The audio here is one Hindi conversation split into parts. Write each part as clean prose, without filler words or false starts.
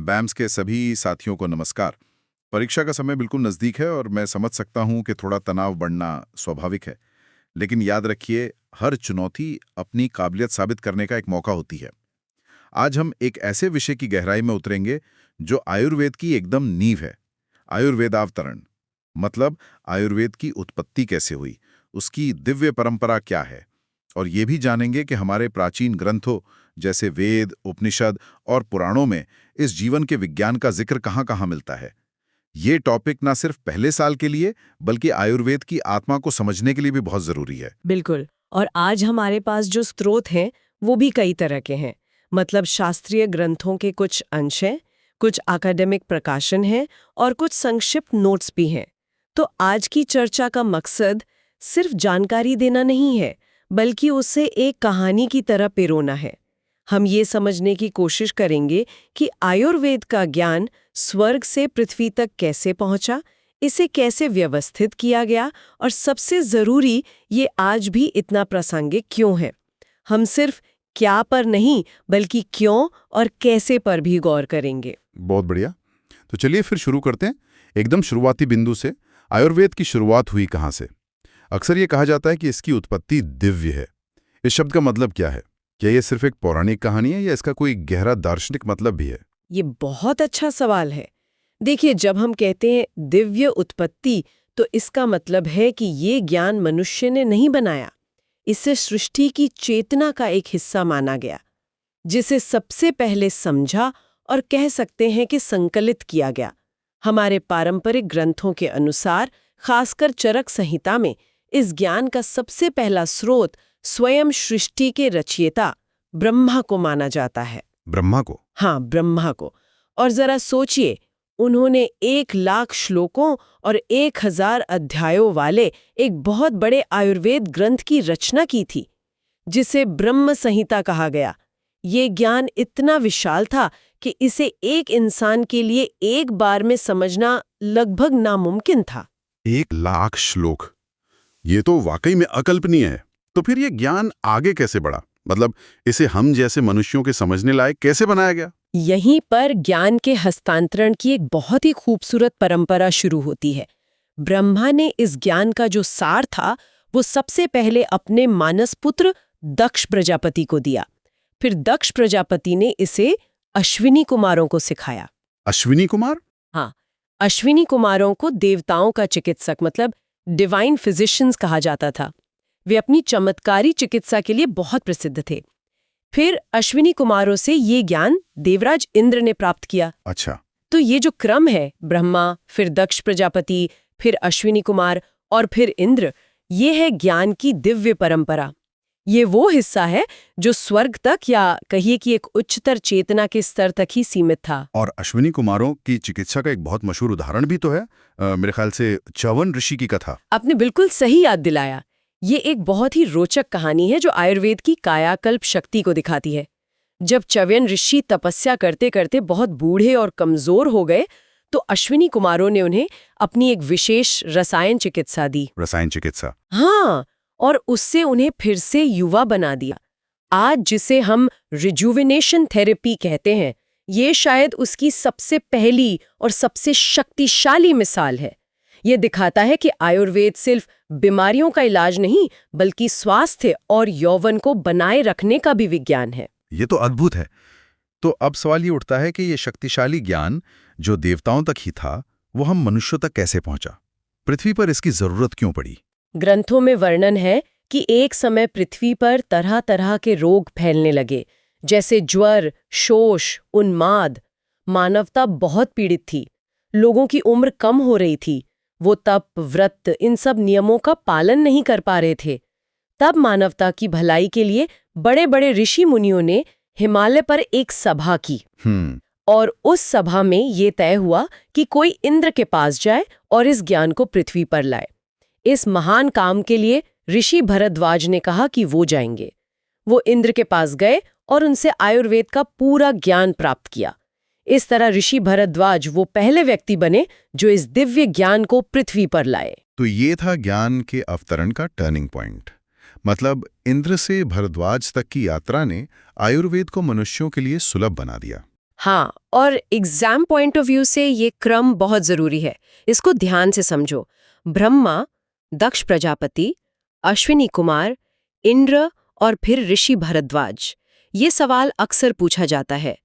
बैम्स के सभी साथियों को नमस्कार। परीक्षा का समय बिल्कुल नज़दीक है और मैं समझ सकता हूं कि थोड़ा तनाव बढ़ना स्वाभाविक है। लेकिन याद रखिए, हर चुनौती अपनी काबिलियत साबित करने का एक मौका होती है। आज हम एक ऐसे विषय की गहराई में उतरेंगे जो आयुर्वेद की एकदम नींव है। आयुर्वेदावतरण मतलब आयुर्वेद की उत्पत्ति कैसे हुई, उसकी दिव्य परंपरा क्या है, और ये भी जानेंगे कि हमारे प्राचीन ग्रंथों जैसे वेद, उपनिषद और पुराणों में इस जीवन के विज्ञान का जिक्र कहाँ-कहाँ मिलता है। ये टॉपिक ना सिर्फ पहले साल के लिए बल्कि आयुर्वेद की आत्मा को समझने के लिए भी बहुत जरूरी है। बिल्कुल। और आज हमारे पास जो स्रोत हैं वो भी कई तरह के हैं। मतलब शास्त्रीय ग्रंथों के कुछ अंश हैं, कुछ एकेडमिक प्रकाशन हैं और कुछ संक्षिप्त नोट्स भी हैं। तो आज की चर्चा का मकसद सिर्फ जानकारी देना नहीं है, बल्कि उसे एक कहानी की तरह पिरोना है। हम ये समझने की कोशिश करेंगे कि आयुर्वेद का ज्ञान स्वर्ग से पृथ्वी तक कैसे पहुंचा, इसे कैसे व्यवस्थित किया गया और सबसे जरूरी, ये आज भी इतना प्रासंगिक क्यों है। हम सिर्फ क्या पर नहीं बल्कि क्यों और कैसे पर भी गौर करेंगे। बहुत बढ़िया। तो चलिए फिर शुरू करते हैं एकदम शुरुआती बिंदु से। आयुर्वेद की शुरुआत हुई कहाँ से? अक्सर ये कहा जाता है कि इसकी उत्पत्ति दिव्य है। इस शब्द का मतलब क्या है? क्या ये सिर्फ एक पौराणिक कहानी है या इसका कोई गहरा दार्शनिक मतलब भी है? ये बहुत अच्छा सवाल है। देखिए, जब हम कहते हैं दिव्य उत्पत्ति, तो इसका मतलब है कि ये ज्ञान मनुष्य ने नहीं बनाया। इसे सृष्टि की चेतना का एक हिस्सा माना गया, जिसे सबसे पहले समझा और कह सकते हैं कि संकलित किया गया। हमारे पारंपरिक ग्रंथों के अनुसार, खासकर चरक संहिता में, इस ज्ञान का सबसे पहला स्रोत स्वयं सृष्टि के रचयिता ब्रह्मा को माना जाता है। ब्रह्मा को? हाँ, ब्रह्मा को। और जरा सोचिए, उन्होंने 1,00,000 श्लोकों और 1,000 अध्यायों वाले एक बहुत बड़े आयुर्वेद ग्रंथ की रचना की थी, जिसे ब्रह्म संहिता कहा गया। ये ज्ञान इतना विशाल था कि इसे एक इंसान के लिए एक बार में समझना लगभग नामुमकिन था। 1,00,000 श्लोक, ये तो वाकई में अकल्पनीय है। तो फिर ये ज्ञान आगे कैसे बढ़ा? मतलब इसे हम जैसे मनुष्यों के समझने लायक कैसे बनाया गया? यहीं पर ज्ञान के हस्तांतरण की एक बहुत ही खूबसूरत परंपरा शुरू होती है। ब्रह्मा ने इस ज्ञान का जो सार था, वो सबसे पहले अपने मानस पुत्र दक्ष प्रजापति को दिया। फिर दक्ष प्रजापति ने इसे अश्विनी कुमारों को सिखाया। अश्विनी कुमार? हाँ, अश्विनी कुमारों को देवताओं का चिकित्सक मतलब डिवाइन फिजिशियंस कहा जाता था। वे अपनी चमत्कारी चिकित्सा के लिए बहुत प्रसिद्ध थे। फिर अश्विनी कुमारों से ये ज्ञान देवराज इंद्र ने प्राप्त किया। अच्छा। तो ये जो क्रम है, ब्रह्मा, फिर दक्ष प्रजापति, फिर अश्विनी कुमार और फिर इंद्र, ये है ज्ञान की दिव्य परंपरा। ये वो हिस्सा है जो स्वर्ग तक, या कहिए कि एक उच्चतर चेतना के स्तर तक ही सीमित था। और अश्विनी कुमारों की चिकित्सा का एक बहुत मशहूर उदाहरण भी तो है, मेरे ख्याल से च्यवन ऋषि की कथा। आपने बिल्कुल सही याद दिलाया। ये एक बहुत ही रोचक कहानी है जो आयुर्वेद की कायाकल्प शक्ति को दिखाती है। जब च्यवन ऋषि तपस्या करते करते बहुत बूढ़े और कमजोर हो गए, तो अश्विनी कुमारों ने उन्हें अपनी एक विशेष रसायन चिकित्सा दी। रसायन चिकित्सा? हाँ, और उससे उन्हें फिर से युवा बना दिया। आज जिसे हम रिजुविनेशन थेरेपी कहते हैं, ये शायद उसकी सबसे पहली और सबसे शक्तिशाली मिसाल है। ये दिखाता है कि आयुर्वेद सिर्फ बीमारियों का इलाज नहीं, बल्कि स्वास्थ्य और यौवन को बनाए रखने का भी विज्ञान है। ये तो अद्भुत है। तो अब सवाल ये उठता है कि ये शक्तिशाली ज्ञान जो देवताओं तक ही था, वो हम मनुष्यों तक कैसे पहुंचा? पृथ्वी पर इसकी जरूरत क्यों पड़ी? ग्रंथों में वर्णन है कि एक समय पृथ्वी पर तरह तरह के रोग फैलने लगे, जैसे ज्वर, शोष, उन्माद। मानवता बहुत पीड़ित थी। लोगों की उम्र कम हो रही थी। वो तप, व्रत, इन सब नियमों का पालन नहीं कर पा रहे थे। तब मानवता की भलाई के लिए बड़े बड़े ऋषि मुनियों ने हिमालय पर एक सभा की। और उस सभा में ये तय हुआ कि कोई इंद्र के पास जाए और इस ज्ञान को पृथ्वी पर लाए। इस महान काम के लिए ऋषि भरद्वाज ने कहा कि वो जाएंगे। वो इंद्र के पास गए और उनसे आयुर्वेद का पूरा ज्ञान प्राप्त किया। इस तरह ऋषि भरद्वाज वो पहले व्यक्ति बने जो इस दिव्य ज्ञान को पृथ्वी पर लाए। तो ये था ज्ञान के अवतरण का टर्निंग पॉइंट। मतलब इंद्र से भरद्वाज तक की यात्रा ने आयुर्वेद को मनुष्यों के लिए सुलभ बना दिया। हाँ, और एग्जाम पॉइंट ऑफ व्यू से ये क्रम बहुत जरूरी है। इसको ध्यान से समझो। ब्रह्मा, दक्ष प्रजापति, अश्विनी कुमार, इंद्र और फिर ऋषि भरद्वाज। ये सवाल अक्सर पूछा जाता है।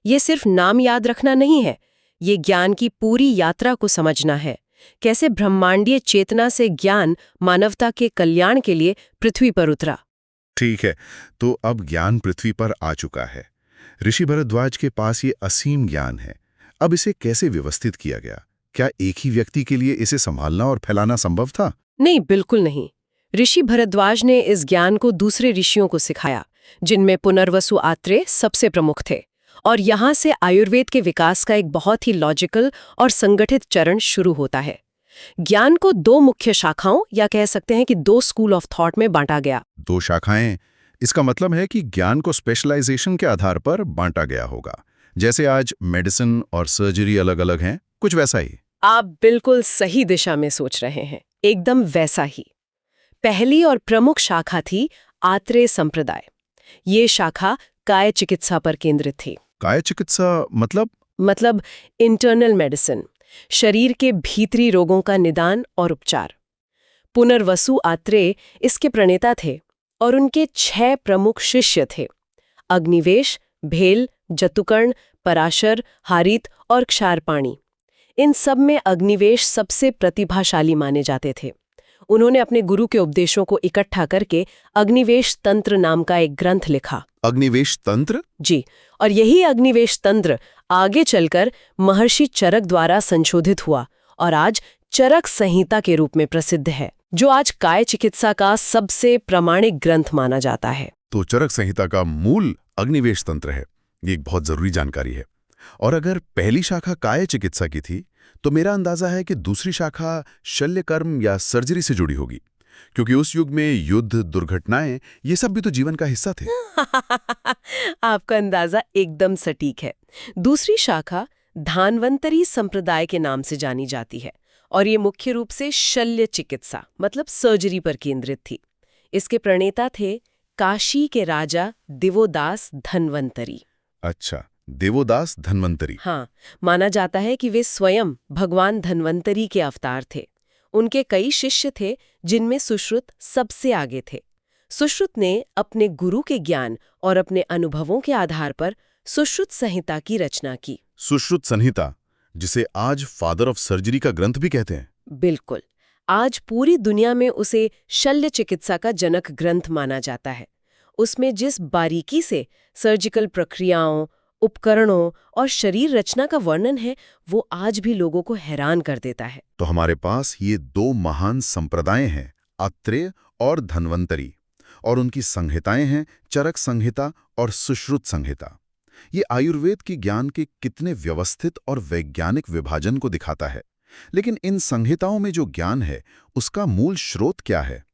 ये सिर्फ नाम याद रखना नहीं है, ये ज्ञान की पूरी यात्रा को समझना है। कैसे ब्रह्मांडीय चेतना से ज्ञान मानवता के कल्याण के लिए पृथ्वी पर उतरा। ठीक है, तो अब ज्ञान पृथ्वी पर आ चुका है। ऋषि भरद्वाज के पास ये असीम ज्ञान है। अब इसे कैसे व्यवस्थित किया गया? क्या एक ही व्यक्ति के लिए इसे संभालना और फैलाना संभव था? नहीं, बिल्कुल नहीं। ऋषि भरद्वाज ने इस ज्ञान को दूसरे ऋषियों को सिखाया, जिनमें पुनर्वसु आत्रेय सबसे प्रमुख थे। और यहाँ से आयुर्वेद के विकास का एक बहुत ही लॉजिकल और संगठित चरण शुरू होता है। ज्ञान को दो मुख्य शाखाओं या कह सकते हैं कि दो स्कूल ऑफ थॉट में बांटा गया। दो शाखाएं, इसका मतलब है कि ज्ञान को स्पेशलाइजेशन के आधार पर बांटा गया होगा। जैसे आज मेडिसिन और सर्जरी अलग-अलग हैं, कुछ वैसा ही। आप बिल्कुल सही दिशा में सोच रहे हैं, एकदम वैसा ही। पहली और प्रमुख शाखा थी आत्रेय संप्रदाय। ये शाखा काय चिकित्सा पर केंद्रित थी। काय चिकित्सा मतलब इंटरनल मेडिसिन, शरीर के भीतरी रोगों का निदान और उपचार। पुनर्वसु आत्रेय इसके प्रणेता थे और उनके 6 प्रमुख शिष्य थे: अग्निवेश, भेल, जतुकर्ण, पराशर, हारित और क्षारपाणी। इन सब में अग्निवेश सबसे प्रतिभाशाली माने जाते थे। उन्होंने अपने गुरु के उपदेशों को इकट्ठा करके अग्निवेश तंत्र नाम का एक ग्रंथ लिखा। अग्निवेश तंत्र? जी, और यही अग्निवेश तंत्र आगे चलकर महर्षि चरक द्वारा संशोधित हुआ और आज चरक संहिता के रूप में प्रसिद्ध है, जो आज काय चिकित्सा का सबसे प्रामाणिक ग्रंथ माना जाता है। तो चरक संहिता का मूल अग्निवेश तंत्र है। ये एक बहुत जरूरी जानकारी है। और अगर पहली शाखा काय चिकित्सा की थी, तो मेरा अंदाजा है कि दूसरी शाखा शल्यकर्म या सर्जरी से जुड़ी होगी, क्योंकि उस युग में युद्ध, दुर्घटनाएं, ये सब भी तो जीवन का हिस्सा थे। आपका अंदाजा एकदम सटीक है। दूसरी शाखा धान्वंतरी संप्रदाय के नाम से जानी जाती है और ये मुख्य रूप से शल्य चिकित्सा मतलब सर्जरी पर केंद्रित थी। इसके प्रणेता थे काशी के राजा दिवोदास धन्वंतरी। अच्छा, देवोदास धन्वंतरी। हाँ, माना जाता है कि वे स्वयं भगवान धन्वंतरी के अवतार थे। उनके कई शिष्य थे, जिनमें सुश्रुत सबसे आगे थे। सुश्रुत ने अपने गुरु के ज्ञान और अपने अनुभवों के आधार पर सुश्रुत संहिता की रचना की। सुश्रुत संहिता, जिसे आज फादर ऑफ सर्जरी का ग्रंथ भी कहते हैं। बिल्कुल, आज पूरी दुनिया में उसे शल्य चिकित्सा का जनक ग्रंथ माना जाता है। उसमें जिस बारीकी से सर्जिकल प्रक्रियाओं, उपकरणों और शरीर रचना का वर्णन है, वो आज भी लोगों को हैरान कर देता है। तो हमारे पास ये दो महान संप्रदाय हैं, आत्रेय और धन्वंतरी, और उनकी संहिताएं हैं चरक संहिता और सुश्रुत संहिता। ये आयुर्वेद की ज्ञान के कितने व्यवस्थित और वैज्ञानिक विभाजन को दिखाता है। लेकिन इन संहिताओं में जो ज्ञान है, उसका मूल स्रोत क्या है?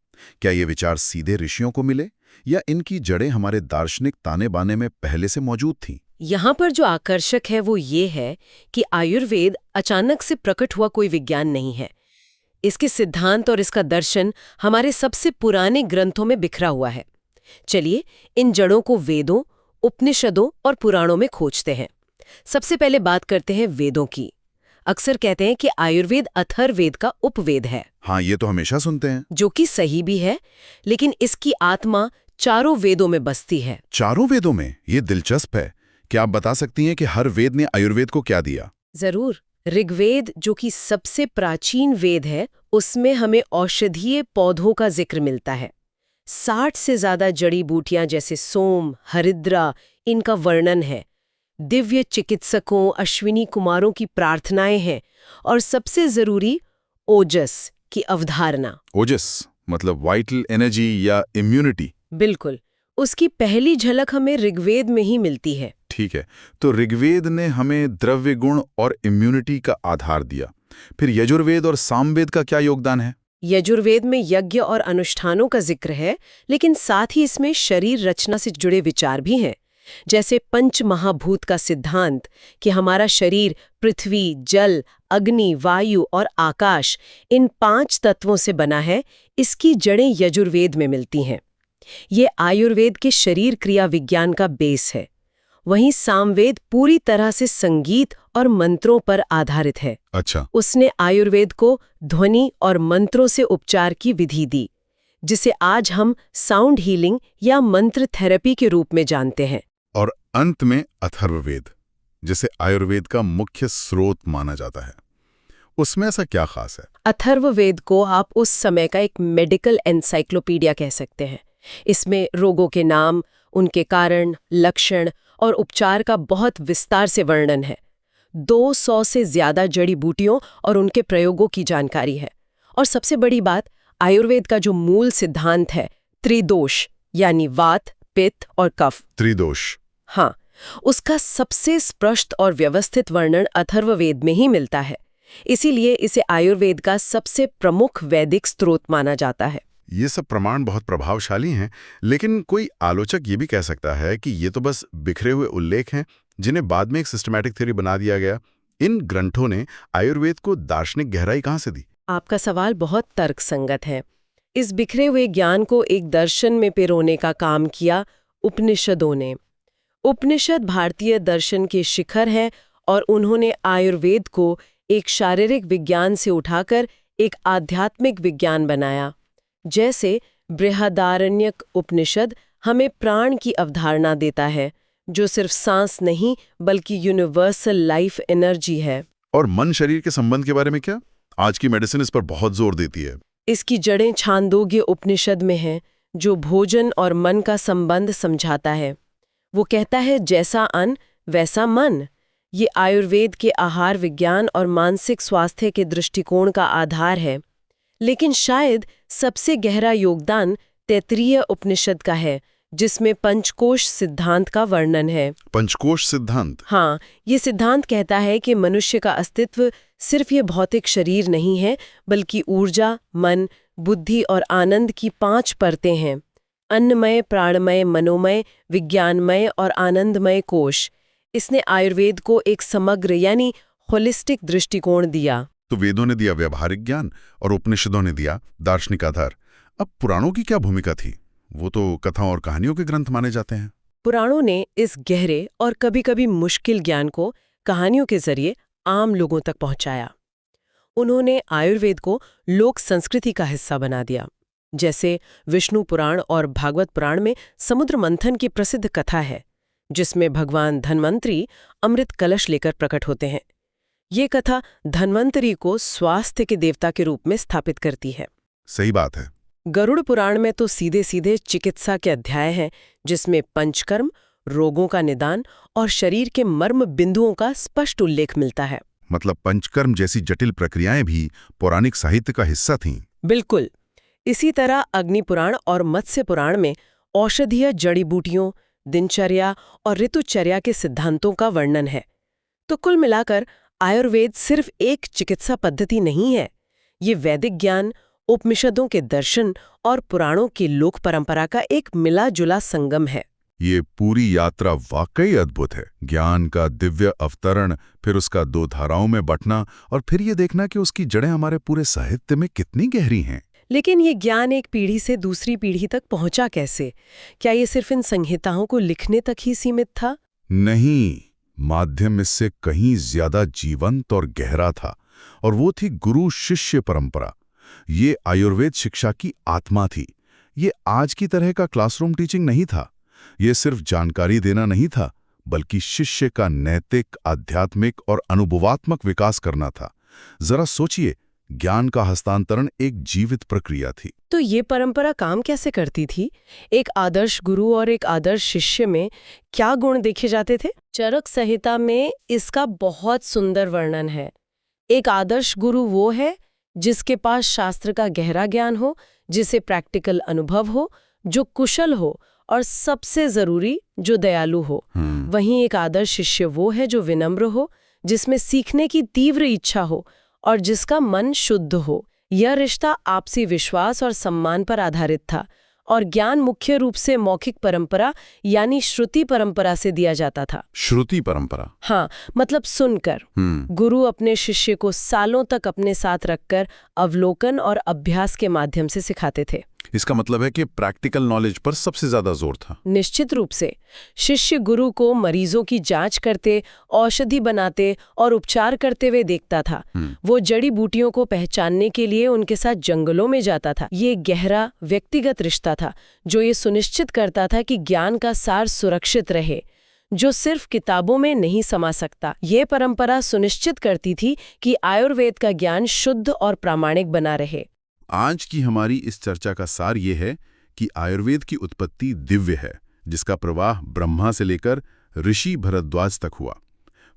क्या ये विचार सीधे ऋषियों को मिले या इनकी जड़ें हमारे दार्शनिक ताने बाने में पहले से मौजूद थीं? यहाँ पर जो आकर्षक है वो ये है कि आयुर्वेद अचानक से प्रकट हुआ कोई विज्ञान नहीं है। इसके सिद्धांत और इसका दर्शन हमारे सबसे पुराने ग्रंथों में बिखरा हुआ है। चलिए इन जड़ों को वेदों, उपनिषदों और पुराणों में खोजते हैं। सबसे पहले बात करते हैं वेदों की। अक्सर कहते हैं कि आयुर्वेद अथर्ववेद का उपवेद है। हाँ, ये तो हमेशा सुनते हैं। जो कि सही भी है, लेकिन इसकी आत्मा चारों वेदों में बसती है। चारों वेदों में? ये दिलचस्प है। क्या आप बता सकती हैं कि हर वेद ने आयुर्वेद को क्या दिया? जरूर। ऋग्वेद, जो कि सबसे प्राचीन वेद है, उसमें हमें औषधीय पौधों का जिक्र मिलता है। 60 से ज्यादा जड़ी बूटियां जैसे सोम, हरिद्रा, इनका वर्णन है। दिव्य चिकित्सकों, अश्विनी कुमारों की प्रार्थनाएं हैं और सबसे जरूरी ओजस की अवधारणा। ओजस मतलब वाइटल एनर्जी या इम्यूनिटी? बिल्कुल, उसकी पहली झलक हमें ऋग्वेद में ही मिलती है। ठीक है, तो ऋग्वेद ने हमें द्रव्य गुण और इम्यूनिटी का आधार दिया। फिर यजुर्वेद और सामवेद का क्या योगदान है? यजुर्वेद में यज्ञ और अनुष्ठानों का जिक्र है, लेकिन साथ ही इसमें शरीर रचना से जुड़े विचार भी हैं। जैसे पंच महाभूत का सिद्धांत कि हमारा शरीर पृथ्वी, जल, अग्नि, वायु और आकाश, इन 5 तत्वों से बना है। इसकी जड़ें यजुर्वेद में मिलती हैं। ये आयुर्वेद के शरीर क्रिया विज्ञान का बेस है। वहीं सामवेद पूरी तरह से संगीत और मंत्रों पर आधारित है। अच्छा। उसने आयुर्वेद को ध्वनि और मंत्रों से उपचार की विधि दी, जिसे आज हम साउंड हीलिंग या मंत्र थेरेपी के रूप में जानते हैं। और अंत में अथर्ववेद, जिसे आयुर्वेद का मुख्य स्रोत माना जाता है, उसमें ऐसा क्या खास है? अथर्ववेद को आप उस समय का एक मेडिकल एनसाइक्लोपीडिया कह सकते हैं। इसमें रोगों के नाम, उनके कारण, लक्षण और उपचार का बहुत विस्तार से वर्णन है। 200 से ज्यादा जड़ी बूटियों और उनके प्रयोगों की जानकारी है। और सबसे बड़ी बात, आयुर्वेद का जो मूल सिद्धांत है, त्रिदोष यानी वात, पित्त और कफ। त्रिदोष। हाँ, उसका सबसे स्पष्ट और व्यवस्थित वर्णन अथर्ववेद में ही मिलता है। इसीलिए इसे आयुर्वेद का सबसे प्रमुख वैदिक स्रोत माना जाता है। ये सब प्रमाण बहुत प्रभावशाली हैं, लेकिन कोई आलोचक ये भी कह सकता है कि ये तो बस बिखरे हुए उल्लेख हैं जिन्हें बाद में एक सिस्टमैटिक थ्योरी बना दिया गया। इन ग्रंथों ने आयुर्वेद को दार्शनिक गहराई कहाँ से दी? आपका सवाल बहुत तर्कसंगत है। इस बिखरे हुए ज्ञान को एक दर्शन में पिरोने का काम किया उपनिषदों ने। उपनिषद भारतीय दर्शन के शिखर हैं और उन्होंने आयुर्वेद को एक शारीरिक विज्ञान से उठाकर एक आध्यात्मिक विज्ञान बनाया। जैसे बृहदारण्यक उपनिषद हमें प्राण की अवधारणा देता है, जो सिर्फ सांस नहीं बल्कि यूनिवर्सल लाइफ एनर्जी है। और मन शरीर के संबंध के बारे में क्या? आज की मेडिसिन इस पर बहुत जोर देती है। इसकी जड़ें छांदोग्य उपनिषद में हैं, जो भोजन और मन का संबंध समझाता है। वो कहता है, जैसा अन्न वैसा मन। ये आयुर्वेद के आहार विज्ञान और मानसिक स्वास्थ्य के दृष्टिकोण का आधार है। लेकिन शायद सबसे गहरा योगदान तैत्तिरीय उपनिषद का है, जिसमें पंचकोश सिद्धांत का वर्णन है। पंचकोश सिद्धांत? हाँ, ये सिद्धांत कहता है कि मनुष्य का अस्तित्व सिर्फ ये भौतिक शरीर नहीं है, बल्कि ऊर्जा, मन, बुद्धि और आनंद की 5 परतें हैं। अन्नमय, प्राणमय, मनोमय, विज्ञानमय और आनंदमय कोश। इसने आयुर्वेद को एक समग्र यानी होलिस्टिक दृष्टिकोण दिया। तो वेदों ने दिया व्यवहारिक ज्ञान और उपनिषदों ने दिया दार्शनिक आधार। अब पुराणों की क्या भूमिका थी? वो तो कथा और कहानियों के ग्रंथ माने जाते हैं। पुराणों ने इस गहरे और कभी-कभी मुश्किल ज्ञान को कहानियों के जरिए आम लोगों तक पहुंचाया। उन्होंने आयुर्वेद को लोक संस्कृति का हिस्सा बना दिया। जैसे विष्णु पुराण और भागवत पुराण में समुद्र मंथन की प्रसिद्ध कथा है, जिसमें भगवान धन्वंतरी अमृत कलश लेकर प्रकट होते हैं। ये कथा धन्वंतरी को स्वास्थ्य के देवता के रूप में स्थापित करती है। सही बात है। गरुड़ पुराण में तो सीधे सीधे चिकित्सा के अध्याय हैं, जिसमें पंचकर्म, रोगों का निदान और शरीर के मर्म बिंदुओं का स्पष्ट उल्लेख मिलता है। मतलब पंचकर्म जैसी जटिल प्रक्रियाएं भी पौराणिक साहित्य का हिस्सा थीं। बिल्कुल। इसी तरह अग्नि पुराण और मत्स्य पुराण में औषधीय जड़ी बूटियों, दिनचर्या और ऋतुचर्या के सिद्धांतों का वर्णन है। तो कुल मिलाकर आयुर्वेद सिर्फ एक चिकित्सा पद्धति नहीं है। ये वैदिक ज्ञान, उपनिषदों के दर्शन और पुराणों की लोक परंपरा का एक मिला जुला संगम है। ये पूरी यात्रा वाकई अद्भुत है। ज्ञान का दिव्य अवतरण, फिर उसका 2 धाराओं में बंटना और फिर ये देखना कि उसकी जड़ें हमारे पूरे साहित्य में कितनी गहरी हैं। लेकिन ये ज्ञान एक पीढ़ी से दूसरी पीढ़ी तक पहुंचा कैसे? क्या ये सिर्फ इन संहिताओं को लिखने तक ही सीमित था? नहीं, माध्यम इससे कहीं ज्यादा जीवंत और गहरा था, और वो थी गुरु शिष्य परंपरा। ये आयुर्वेद शिक्षा की आत्मा थी। ये आज की तरह का क्लासरूम टीचिंग नहीं था। ये सिर्फ जानकारी देना नहीं था, बल्कि शिष्य का नैतिक, आध्यात्मिक और अनुभवात्मक विकास करना था। जरा सोचिए, ज्ञान का हस्तांतरण एक जीवित प्रक्रिया थी। तो ये परंपरा काम कैसे करती थी? एक आदर्श गुरु और एक आदर्श शिष्य में क्या गुण देखे जाते थे? चरक संहिता में इसका बहुत सुंदर वर्णन है। एक आदर्श गुरु वो है जिसके पास शास्त्र का गहरा ज्ञान हो, जिसे प्रैक्टिकल अनुभव हो, जो कुशल हो और सबसे जरूरी जो दयालु हो। वहीं एक आदर्श शिष्य वो है जो विनम्र हो, जिसमें सीखने की तीव्र इच्छा हो और जिसका मन शुद्ध हो। यह रिश्ता आपसी विश्वास और सम्मान पर आधारित था, और ज्ञान मुख्य रूप से मौखिक परंपरा यानी श्रुति परंपरा से दिया जाता था। श्रुति परंपरा? हाँ, मतलब सुनकर। गुरु अपने शिष्य को सालों तक अपने साथ रखकर अवलोकन और अभ्यास के माध्यम से सिखाते थे। इसका मतलब है कि प्रैक्टिकल नॉलेज पर सबसे ज्यादा जोर था। निश्चित रूप से शिष्य गुरु को मरीजों की जांच करते, औषधि बनाते और उपचार करते हुए देखता था। वो जड़ी बूटियों को पहचानने के लिए उनके साथ जंगलों में जाता था। ये गहरा व्यक्तिगत रिश्ता था जो ये सुनिश्चित करता था कि ज्ञान का सार सुरक्षित रहे, जो सिर्फ किताबों में नहीं समा सकता। ये परंपरा सुनिश्चित करती थी कि आयुर्वेद का ज्ञान शुद्ध और प्रामाणिक बना रहे। आज की हमारी इस चर्चा का सार ये है कि आयुर्वेद की उत्पत्ति दिव्य है, जिसका प्रवाह ब्रह्मा से लेकर ऋषि भरद्वाज तक हुआ।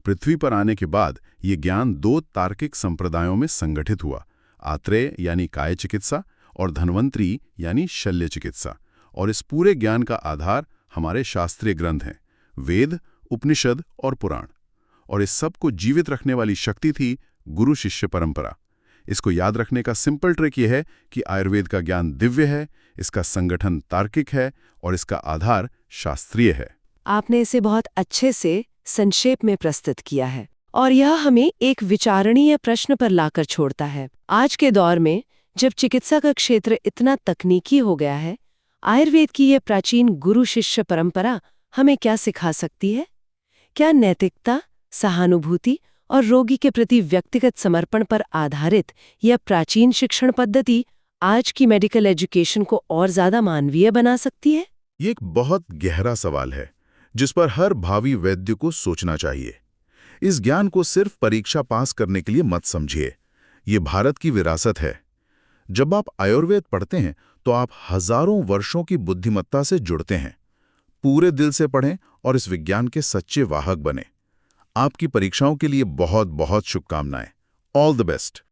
पृथ्वी पर आने के बाद ये ज्ञान 2 तार्किक संप्रदायों में संगठित हुआ, आत्रेय यानी काय चिकित्सा और धन्वंतरी यानी शल्य चिकित्सा। और इस पूरे ज्ञान का आधार हमारे शास्त्रीय ग्रंथ हैं, वेद, उपनिषद और पुराण। और इस सब को जीवित रखने वाली शक्ति थी गुरु शिष्य परंपरा। इसको याद रखने का सिंपल ट्रिक यह है कि आयुर्वेद का ज्ञान दिव्य है, इसका संगठन तार्किक है और इसका आधार शास्त्रीय है। आपने इसे बहुत अच्छे से संक्षेप में प्रस्तुत किया है और यह हमें एक विचारणीय प्रश्न पर लाकर छोड़ता है। आज के दौर में जब चिकित्सा का क्षेत्र इतना तकनीकी हो गया है, आयुर्वेद की यह प्राचीन गुरु शिष्य परंपरा हमें क्या सिखा सकती है? क्या नैतिकता, सहानुभूति और रोगी के प्रति व्यक्तिगत समर्पण पर आधारित यह प्राचीन शिक्षण पद्धति आज की मेडिकल एजुकेशन को और ज्यादा मानवीय बना सकती है? ये एक बहुत गहरा सवाल है जिस पर हर भावी वैद्य को सोचना चाहिए। इस ज्ञान को सिर्फ परीक्षा पास करने के लिए मत समझिए, ये भारत की विरासत है। जब आप आयुर्वेद पढ़ते हैं तो आप हजारों वर्षों की बुद्धिमत्ता से जुड़ते हैं। पूरे दिल से पढ़ें और इस विज्ञान के सच्चे वाहक बने। आपकी परीक्षाओं के लिए बहुत बहुत शुभकामनाएं। All the best.